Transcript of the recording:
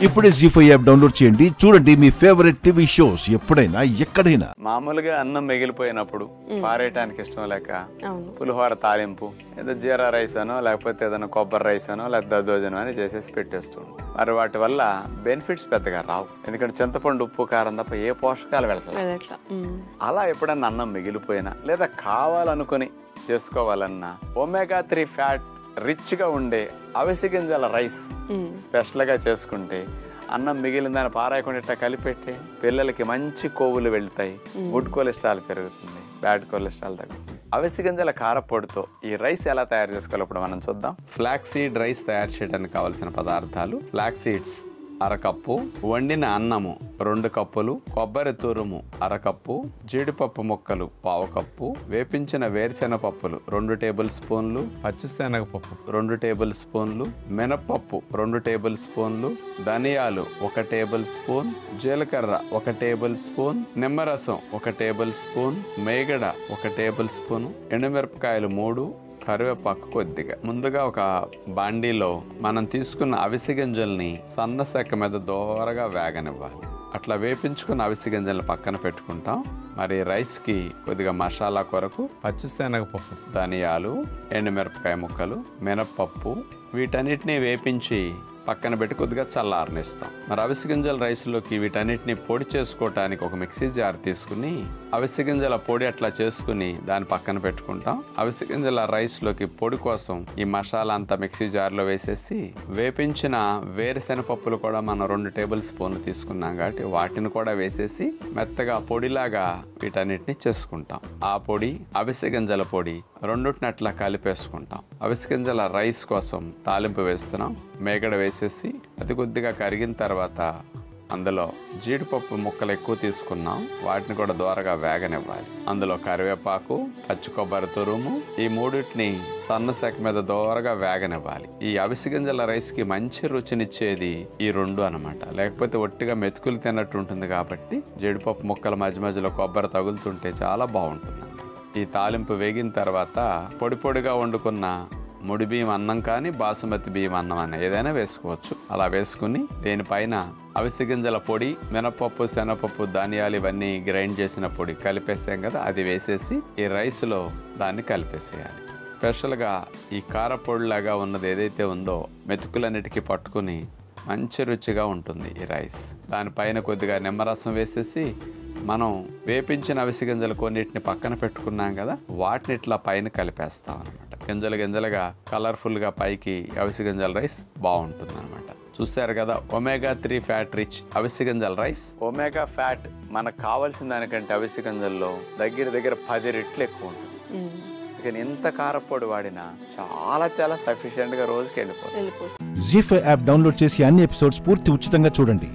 ఇప్పుడే జీ5 app download చేయండి. చూడండి మీ ఫేవరెట్ టీవీ షోస్ ఎప్పుడైనా ఎక్కడైనా. మామూలుగా అన్నం మిగిలిపోయినప్పుడు పారేయటానికి ఇష్టం లేక పులిహోర తాలింపు ఏదో జీరా రైస్ అనో లేకపోతే ఏదైనా కొబ్బరి రైస్ అనో లేకపోతే దద్దోజనం అని చేసేసి పెట్టేస్తుంది. మరి వాటి వల్ల బెనిఫిట్స్ పెద్దగా రావు, ఎందుకంటే చింతపండు ఉప్పు కారం తప్ప ఏ పోషకాలు వెళ్తాయి. అలా ఎప్పుడన్నా అన్నం మిగిలిపోయినా లేదా కావాలనుకుని చేసుకోవాలన్నా ఒమేగా 3 ఫ్యాట్ రిచ్ గా ఉండే అవిసె గింజల రైస్ స్పెషల్ గా చేసుకుంటే అన్నం మిగిలిన దాన్ని పారాయకుండా ఇట్లా కలిపెట్టి పిల్లలకి మంచి కొవ్వులు వెళ్తాయి, గుడ్ కొలెస్ట్రాల్ పెరుగుతుంది, బ్యాడ్ కొలెస్ట్రాల్ తగ్గుతుంది. అవిసె గింజల కారపొడితో ఈ రైస్ ఎలా తయారు చేసుకోవాలో ఇప్పుడు మనం చూద్దాం. ఫ్లాక్స్ సీడ్ రైస్ తయారు చేయడానికి కావాల్సిన పదార్థాలు: ఫ్లాక్స్ సీడ్స్ అరకప్పు, వండిన అన్నము 2 కప్పులు, కొబ్బరి తురుము అరకప్పు, జీడిపప్పు ముక్కలు 1/2 కప్పు, వేపించిన వేరుశెనగ పప్పులు 2 టేబుల్ స్పూన్లు, పచ్చిశనగపప్పు 2 టేబుల్ స్పూన్లు, మినపప్పు 2 టేబుల్ స్పూన్లు, ధనియాలు 1 టేబుల్ స్పూన్, జీలకర్ర 1 టేబుల్ స్పూన్, నిమ్మరసం 1 టేబుల్ స్పూన్, మేగడ 1 టేబుల్ స్పూన్, ఎండుమిరపకాయలు 3, కరివేపాకు కొద్దిగా. ముందుగా ఒక బాండీలో మనం తీసుకున్న అవిసె గింజల్ని సన్న సెక్క మీద దోరగా వేగనివ్వాలి. అట్లా వేపించుకున్న అవిసె గింజల్ని పక్కన పెట్టుకుంటాం. మరి రైస్కి కొద్దిగా మసాలా కొరకు పచ్చిశనగపప్పు, ధనియాలు, ఎండుమిరపకాయ ముక్కలు, మినప్పప్పు వీటన్నిటిని వేపించి పక్కన పెట్టి కొద్దిగా చల్లారనిస్తాం. మరి అవిసె గింజల రైస్లోకి వీటన్నిటిని పొడి చేసుకోవటానికి ఒక మిక్సీ జార్ తీసుకుని అవిసె గింజల పొడి అట్లా చేసుకుని దాన్ని పక్కన పెట్టుకుంటాం. అవిసె గింజల రైస్లోకి పొడి కోసం ఈ మసాలా అంతా మిక్సీ జార్లో వేసేసి వేపించిన వేరుశెనగ పప్పులు కూడా మనం 2 టేబుల్ స్పూన్లు తీసుకున్నాం కాబట్టి వాటిని కూడా వేసేసి మెత్తగా పొడిలాగా వీటన్నిటిని చేసుకుంటాం. ఆ పొడి అవిసె గింజల పొడి రెండుటిని అట్లా కలిపేసుకుంటాం. అవిసె గింజల రైస్ కోసం తాలింపు వేస్తున్నాం. మేగడ వేసేసి అది కొద్దిగా కరిగిన తర్వాత అందులో జీడిపప్పు ముక్కలు ఎక్కువ తీసుకున్నాం, వాటిని కూడా దోరగా వేగనివ్వాలి. అందులో కరివేపాకు, పచ్చి కొబ్బరి తురుము ఈ మూడింటిని సన్న సెక మీద దోరగా వేగనివ్వాలి. ఈ అవిసె గింజల రైస్కి మంచి రుచినిచ్చేది ఈ 2 అనమాట. లేకపోతే ఒట్టిగా మెతుకులు తిన్నట్టు ఉంటుంది కాబట్టి జీడిపప్పు ముక్కల మధ్య మధ్యలో కొబ్బరి తగులుతుంటే చాలా బాగుంటుంది. ఈ తాలింపు వేగిన తర్వాత పొడి పొడిగా వండుకున్న ముడి బియ్యం అన్నం కానీ బాసుమతి బియ్యం అన్నం అని ఏదైనా వేసుకోవచ్చు. అలా వేసుకుని దీనిపైన అవిసె గింజల పొడి, మినపప్పు, శనగపప్పు, ధాన్యాలు ఇవన్నీ గ్రైండ్ చేసిన పొడి కలిపేసాం కదా, అది వేసేసి ఈ రైస్లో దాన్ని కలిపేసేయాలి. స్పెషల్గా ఈ కారపొడిలాగా ఉన్నది ఏదైతే ఉందో మెతుకులన్నిటికీ పట్టుకుని మంచి రుచిగా ఉంటుంది ఈ రైస్. దానిపైన కొద్దిగా నిమ్మరసం వేసేసి మనం వేపించిన అవిసె గింజలు కొన్నిటిని పక్కన పెట్టుకున్నాం కదా, వాటిని ఇట్లా పైన కలిపేస్తాం అనమాట. గింజలుగా కలర్ఫుల్గా పైకి అవిసె గింజల రైస్ బాగుంటుంది అనమాట. చూసారు కదా, ఒమేగా 3 ఫ్యాట్ రిచ్ అవిసె గింజల రైస్. ఒమేగా ఫ్యాట్ మనకు కావాల్సిన దానికంటే అవిసె గింజల్లో దగ్గర 10 రెట్లు ఎక్కువ ఉంటుంది. కానీ ఎంత కారపొడి వాడినా చాలా సఫిషియెంట్ గా రోజుకి వెళ్ళిపోతుంది. జీ5 యాప్ డౌన్లోడ్ చేసి అన్ని ఎపిసోడ్స్ పూర్తి ఉచితంగా చూడండి.